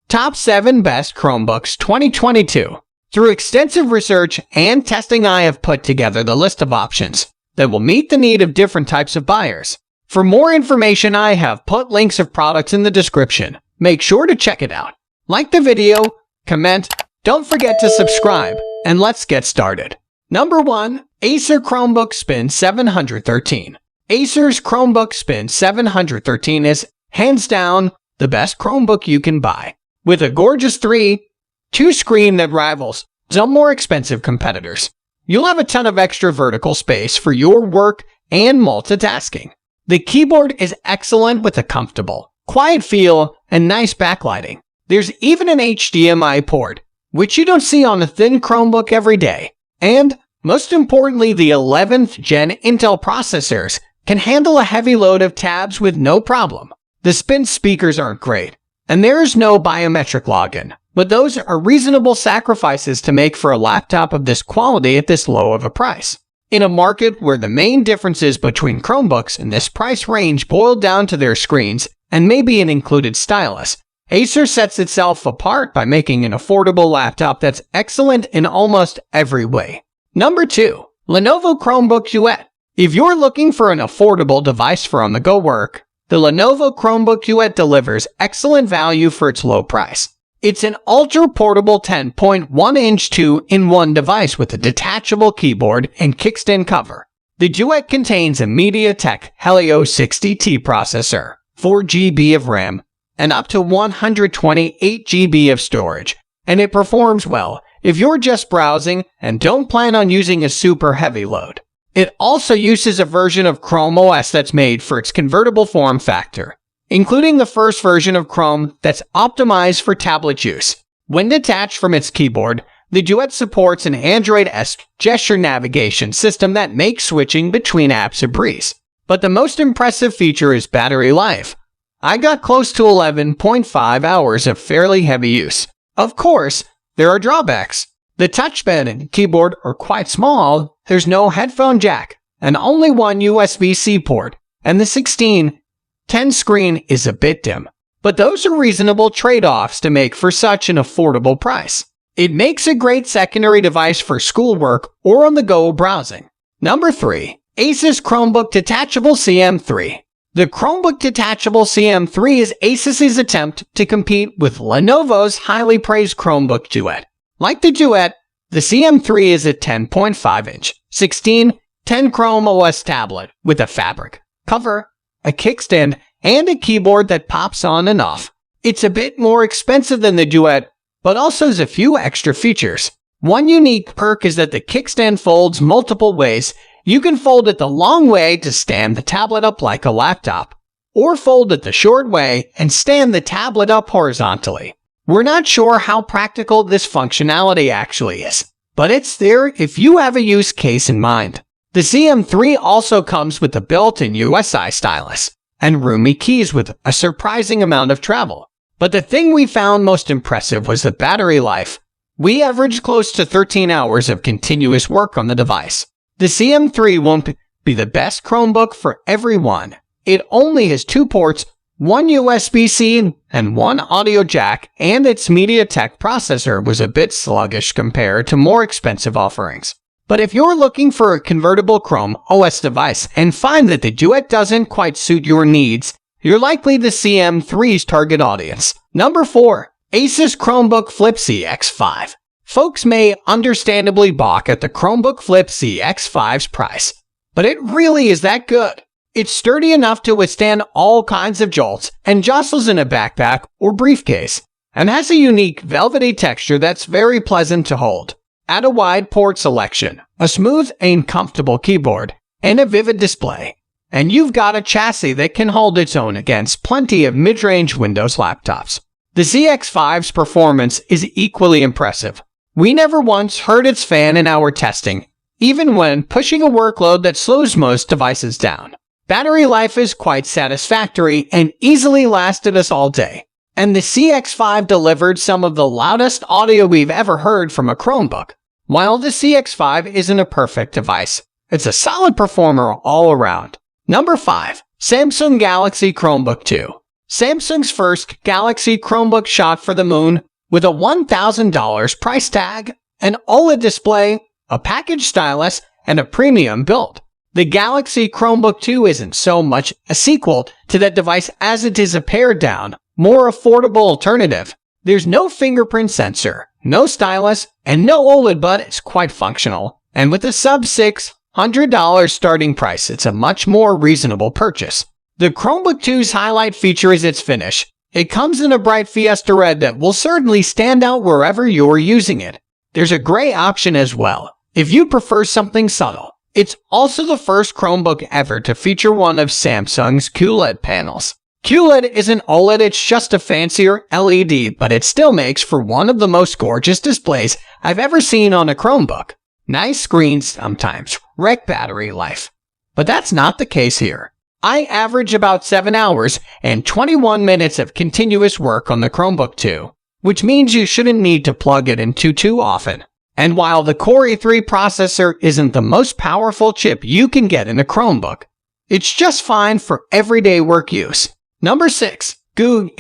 Top 7 Best Chromebooks 2022. Through extensive research and testing, I have put together the list of options that will meet the need of different types of buyers. For more information, I have put links of products in the description. Make sure to check it out. Like the video, comment, don't forget to subscribe, and let's get started. Number 1. Acer Chromebook Spin 713. Acer's Chromebook Spin 713 is, hands down, the best Chromebook you can buy. With a gorgeous 3:2 screen that rivals some more expensive competitors. You'll have a ton of extra vertical space for your work and multitasking. The keyboard is excellent with a comfortable, quiet feel and nice backlighting. There's even an HDMI port, which you don't see on a thin Chromebook every day. And, most importantly, the 11th Gen Intel processors can handle a heavy load of tabs with no problem. The Spin speakers aren't great, and there is no biometric login, but those are reasonable sacrifices to make for a laptop of this quality at this low of a price. In a market where the main differences between Chromebooks in this price range boil down to their screens and maybe an included stylus, Acer sets itself apart by making an affordable laptop that's excellent in almost every way. Number 2. Lenovo Chromebook Duet. If you're looking for an affordable device for on-the-go work, the Lenovo Chromebook Duet delivers excellent value for its low price. It's an ultra-portable 10.1-inch 2-in-1 device with a detachable keyboard and kickstand cover. The Duet contains a MediaTek Helio 60T processor, 4 GB of RAM, and up to 128 GB of storage, and it performs well if you're just browsing and don't plan on using a super heavy load. It also uses a version of Chrome OS that's made for its convertible form factor, including the first version of Chrome that's optimized for tablet use. When detached from its keyboard, the Duet supports an Android-esque gesture navigation system that makes switching between apps a breeze. But the most impressive feature is battery life. I got close to 11.5 hours of fairly heavy use. Of course, there are drawbacks. The touchpad and keyboard are quite small, there's no headphone jack, and only one USB-C port, and the 16:10 screen is a bit dim. But those are reasonable trade-offs to make for such an affordable price. It makes a great secondary device for schoolwork or on-the-go browsing. Number 3. Asus Chromebook Detachable CM3. The Chromebook Detachable CM3 is Asus's attempt to compete with Lenovo's highly praised Chromebook Duet. Like the Duet, the CM3 is a 10.5-inch, 16:10 Chrome OS tablet with a fabric cover, a kickstand, and a keyboard that pops on and off. It's a bit more expensive than the Duet, but also has a few extra features. One unique perk is that the kickstand folds multiple ways. You can fold it the long way to stand the tablet up like a laptop, or fold it the short way and stand the tablet up horizontally. We're not sure how practical this functionality actually is, but it's there if you have a use case in mind. The CM3 also comes with a built-in USI stylus and roomy keys with a surprising amount of travel. But the thing we found most impressive was the battery life. We averaged close to 13 hours of continuous work on the device. The CM3 won't be the best Chromebook for everyone. It only has 2 ports, one USB-C and one audio jack, and its MediaTek processor was a bit sluggish compared to more expensive offerings. But if you're looking for a convertible Chrome OS device and find that the Duet doesn't quite suit your needs, you're likely the CM3's target audience. Number 4. Asus Chromebook Flip CX5. Folks may understandably balk at the Chromebook Flip CX5's price, but it really is that good. It's sturdy enough to withstand all kinds of jolts and jostles in a backpack or briefcase, and has a unique velvety texture that's very pleasant to hold. Add a wide port selection, a smooth and comfortable keyboard, and a vivid display, and you've got a chassis that can hold its own against plenty of mid-range Windows laptops. The CX5's performance is equally impressive. We never once heard its fan in our testing, even when pushing a workload that slows most devices down. Battery life is quite satisfactory and easily lasted us all day. And the CX5 delivered some of the loudest audio we've ever heard from a Chromebook. While the CX5 isn't a perfect device, it's a solid performer all around. Number 5. Samsung Galaxy Chromebook 2. Samsung's first Galaxy Chromebook shot for the moon with a $1,000 price tag, an OLED display, a package stylus, and a premium build. The Galaxy Chromebook 2 isn't so much a sequel to that device as it is a pared-down, more affordable alternative. There's no fingerprint sensor, no stylus, and no OLED, but it's quite functional. And with a sub-$600 starting price, it's a much more reasonable purchase. The Chromebook 2's highlight feature is its finish. It comes in a bright Fiesta red that will certainly stand out wherever you're using it. There's a gray option as well, if you prefer something subtle. It's also the first Chromebook ever to feature one of Samsung's QLED panels. QLED isn't OLED, it's just a fancier LED, but it still makes for one of the most gorgeous displays I've ever seen on a Chromebook. Nice screens sometimes wreck battery life, but that's not the case here. I average about 7 hours and 21 minutes of continuous work on the Chromebook 2, which means you shouldn't need to plug it in too often. And while the Core i3 processor isn't the most powerful chip you can get in a Chromebook, it's just fine for everyday work use. Number 6. Google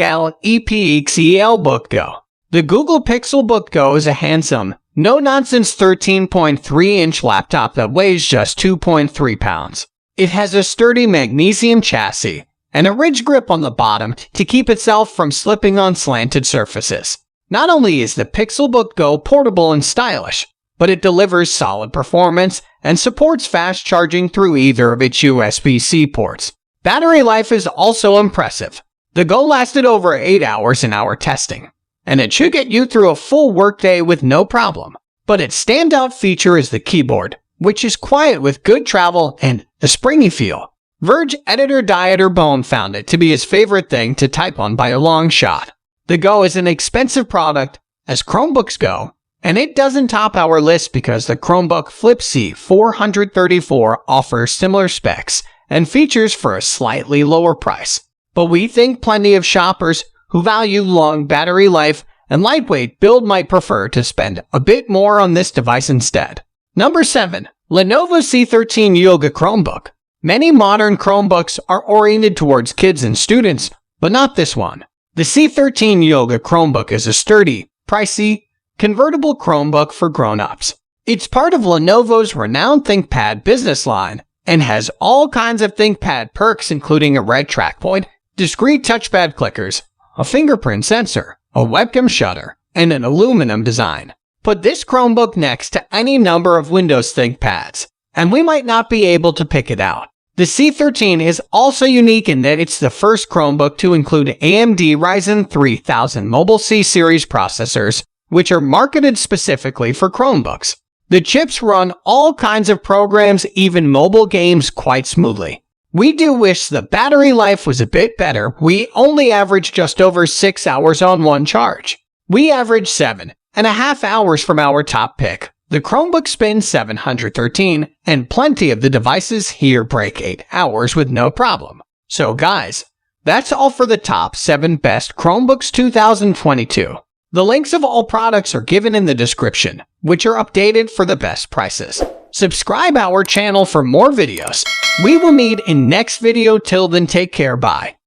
Pixelbook Go. The Google Pixelbook Go is a handsome, no-nonsense 13.3-inch laptop that weighs just 2.3 pounds. It has a sturdy magnesium chassis and a ridge grip on the bottom to keep itself from slipping on slanted surfaces. Not only is the Pixelbook Go portable and stylish, but it delivers solid performance and supports fast charging through either of its USB-C ports. Battery life is also impressive. The Go lasted over 8 hours in our testing, and it should get you through a full workday with no problem. But its standout feature is the keyboard, which is quiet with good travel and a springy feel. Verge editor Dieter Bohn found it to be his favorite thing to type on by a long shot. The Go is an expensive product, as Chromebooks go, and it doesn't top our list because the Chromebook Flip C434 offers similar specs and features for a slightly lower price. But we think plenty of shoppers who value long battery life and lightweight build might prefer to spend a bit more on this device instead. Number 7. Lenovo C13 Yoga Chromebook. Many modern Chromebooks are oriented towards kids and students, but not this one. The C13 Yoga Chromebook is a sturdy, pricey, convertible Chromebook for grown-ups. It's part of Lenovo's renowned ThinkPad business line and has all kinds of ThinkPad perks, including a red trackpad, discrete touchpad clickers, a fingerprint sensor, a webcam shutter, and an aluminum design. Put this Chromebook next to any number of Windows ThinkPads, and we might not be able to pick it out. The C13 is also unique in that it's the first Chromebook to include AMD Ryzen 3000 Mobile C-Series processors, which are marketed specifically for Chromebooks. The chips run all kinds of programs, even mobile games, quite smoothly. We do wish the battery life was a bit better. We only average just over 6 hours on one charge. We average 7.5 hours from our top pick. The Chromebook spins 713, and plenty of the devices here break 8 hours with no problem. So guys, that's all for the top 7 best Chromebooks 2022. The links of all products are given in the description, which are updated for the best prices. Subscribe our channel for more videos. We will meet in next video. Till then, take care, bye.